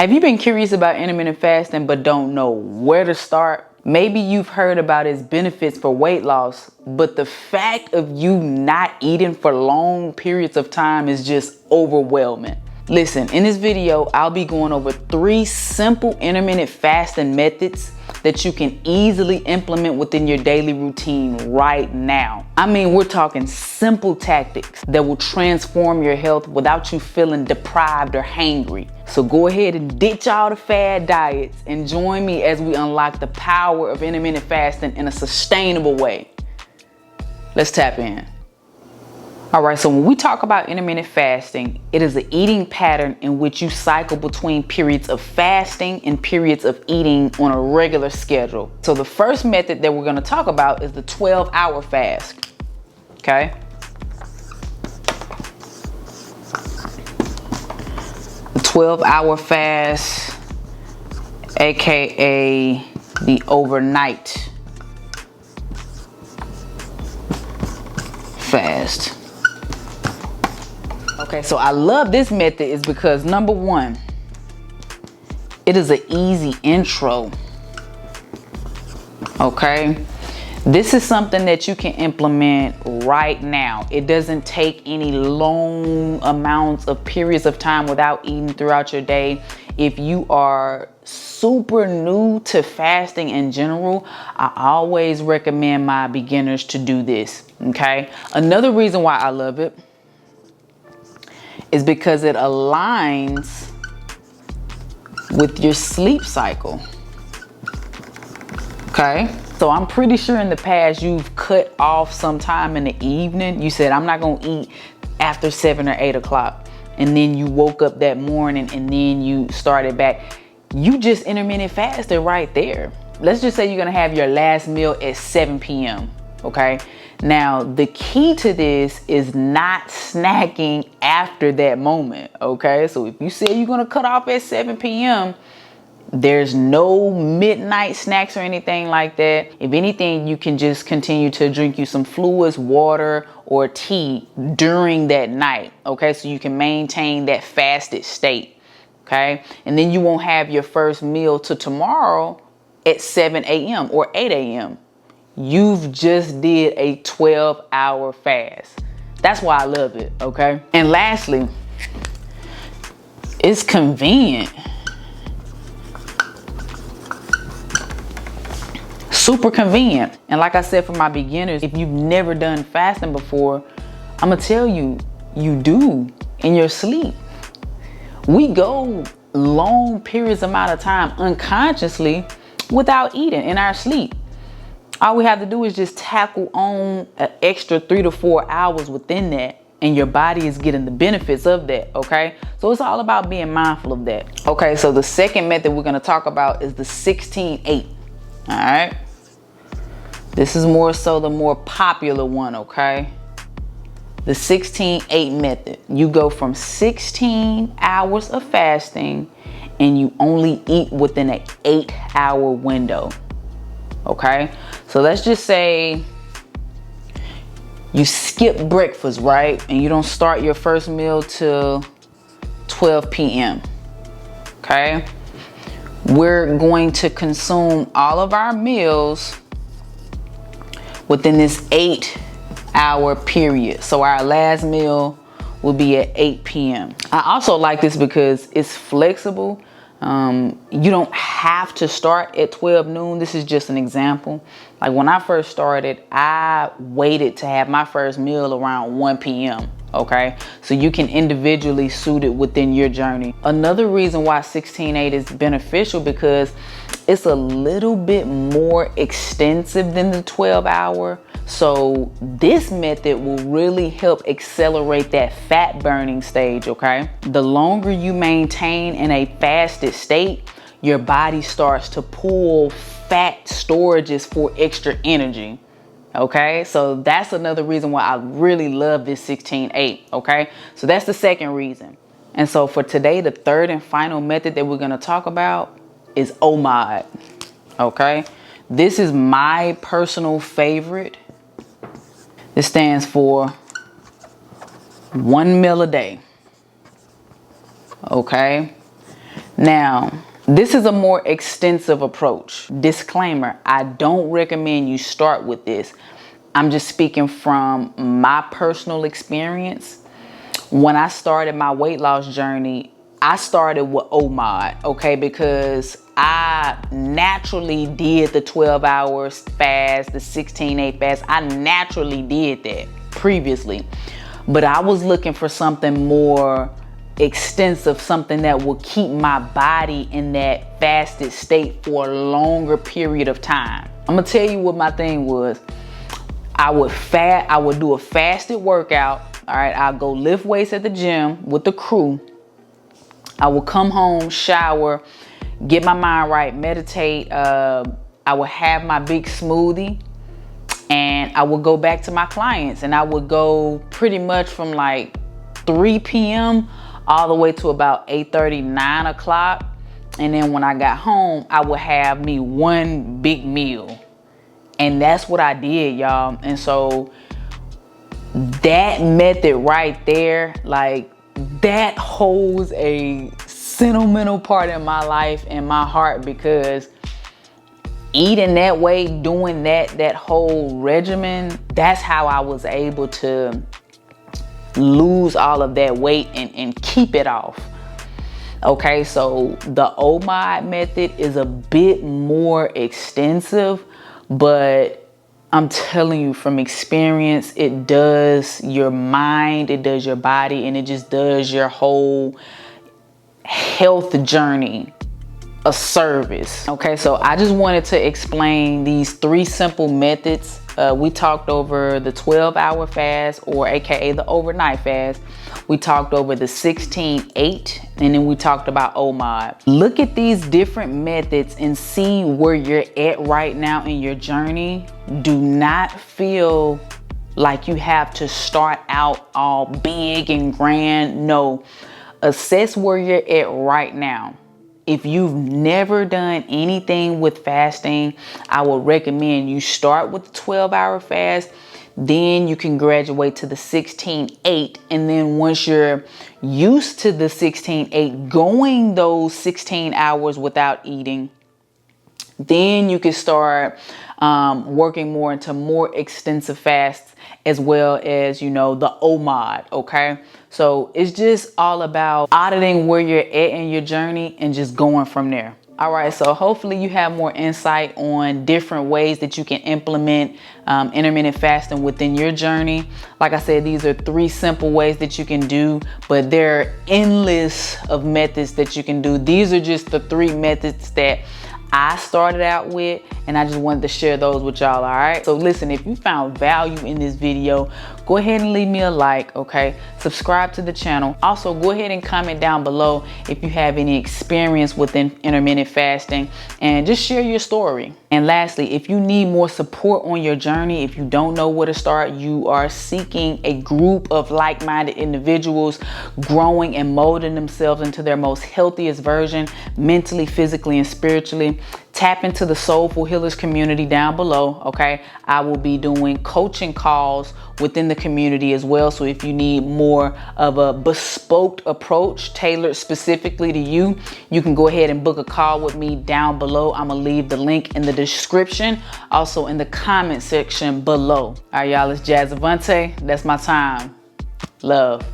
Have you been curious about intermittent fasting but don't know where to start? Maybe you've heard about its benefits for weight loss, but the fact of you not eating for long periods of time is just overwhelming. Listen, in this video, I'll be going over 3 simple intermittent fasting methods that you can easily implement within your daily routine right now. I mean, we're talking simple tactics that will transform your health without you feeling deprived or hangry. So go ahead and ditch all the fad diets and join me as we unlock the power of intermittent fasting in a sustainable way. Let's tap in. All right, so when we talk about intermittent fasting, it is an eating pattern in which you cycle between periods of fasting and periods of eating on a regular schedule. So the first method that we're going to talk about is the 12-hour fast. Okay? The 12-hour fast, aka the overnight fast. Okay, so I love this method is because number one, it is an easy intro. Okay, this is something that you can implement right now. It doesn't take any long amounts of periods of time without eating throughout your day. If you are super new to fasting in general, I always recommend my beginners to do this. Okay, another reason why I love it is because it aligns with your sleep cycle. Okay, so I'm pretty sure in the past you've cut off sometime in the evening. You said, I'm not gonna eat after 7 or 8 o'clock. And then you woke up that morning and then you started back. You just intermittent fasted right there. Let's just say you're gonna have your last meal at 7 p.m. Okay, now the key to this is not snacking after that moment. Okay, so if you say you're gonna cut off at 7 p.m., there's no midnight snacks or anything like that. If anything, you can just continue to drink you some fluids, water, or tea during that night. Okay, so you can maintain that fasted state. Okay, and then you won't have your first meal till tomorrow at 7 a.m. or 8 a.m. You've just did a 12-hour fast. That's why I love it, okay? And lastly, it's convenient. Super convenient. And like I said, for my beginners, if you've never done fasting before, I'm gonna tell you, you do in your sleep. We go long periods amount of time unconsciously without eating in our sleep. All we have to do is just tackle on an extra 3 to 4 hours within that, and your body is getting the benefits of that, okay? So it's all about being mindful of that. Okay, so the second method we're gonna talk about is the 16-8, all right? This is more so the more popular one, okay? The 16-8 method. You go from 16 hours of fasting and you only eat within an 8-hour window. Okay, so let's just say you skip breakfast, right? And you don't start your first meal till 12 p.m. Okay, we're going to consume all of our meals within this 8-hour period. So our last meal will be at 8 p.m. I also like this because it's flexible. You don't have to start at 12 noon. This is just an example. Like when I first started, I waited to have my first meal around 1 p.m. Okay, so you can individually suit it within your journey. Another reason why 16-8 is beneficial because it's a little bit more extensive than the 12-hour. So this method will really help accelerate that fat burning stage, okay? The longer you maintain in a fasted state, your body starts to pull fat storages for extra energy. Okay, so that's another reason why I really love this 16-8. Okay, so that's the second reason. And so for today, the third and final method that we're going to talk about is Omod. Okay, this is my personal favorite. This stands for 1 meal a day. Okay, Now, this is a more extensive approach. Disclaimer, I don't recommend you start with this. I'm just speaking from my personal experience. When I started my weight loss journey, I started with Omod, okay? Because I naturally did the 12 hours fast, the 16-8 fast. I naturally did that previously. But I was looking for something more extensive, something that will keep my body in that fasted state for a longer period of time. I'm gonna tell you what my thing was. I would do a fasted workout. All right, I'll go lift weights at the gym with the crew. I will come home, shower, get my mind right, meditate. I would have my big smoothie, and I would go back to my clients, and I would go pretty much from like 3 p.m. all the way to about 8:30, 9 o'clock. And then when I got home, I would have me one big meal. And that's what I did, y'all. And so that method right there, like, that holds a sentimental part in my life and my heart, because eating that way, doing that whole regimen, that's how I was able to lose all of that weight and keep it off. Okay, so the Omod method is a bit more extensive, but I'm telling you from experience, it does your mind, it does your body, and it just does your whole health journey a service. Okay, so I just wanted to explain these 3 simple methods. We talked over the 12-hour fast, or AKA the overnight fast. We talked over the 16-8, and then we talked about Omod. Look at these different methods and see where you're at right now in your journey. Do not feel like you have to start out all big and grand. No, assess where you're at right now. If you've never done anything with fasting, I would recommend you start with the 12-hour fast. Then you can graduate to the 16-8. And then once you're used to the 16-8, going those 16 hours without eating, then you can start working more into more extensive fasts, as well as, you know, the Omod, okay? So it's just all about auditing where you're at in your journey and just going from there. All right, so hopefully you have more insight on different ways that you can implement intermittent fasting within your journey. Like I said, these are 3 simple ways that you can do, but there are endless of methods that you can do. These are just the 3 methods that I started out with, and I just wanted to share those with y'all. All right, so listen, if you found value in this video, go ahead and leave me a like, okay? Subscribe to the channel. Also, go ahead and comment down below if you have any experience within intermittent fasting, and just share your story. And lastly, if you need more support on your journey, if you don't know where to start, you are seeking a group of like-minded individuals growing and molding themselves into their most healthiest version, mentally, physically, and spiritually, tap into the Soulful Healers community down below, okay? I will be doing coaching calls within the community as well. So if you need more of a bespoke approach tailored specifically to you, you can go ahead and book a call with me down below. I'm gonna leave the link in the description, also in the comment section below. All right, y'all, it's Jazzavante. That's my time. Love.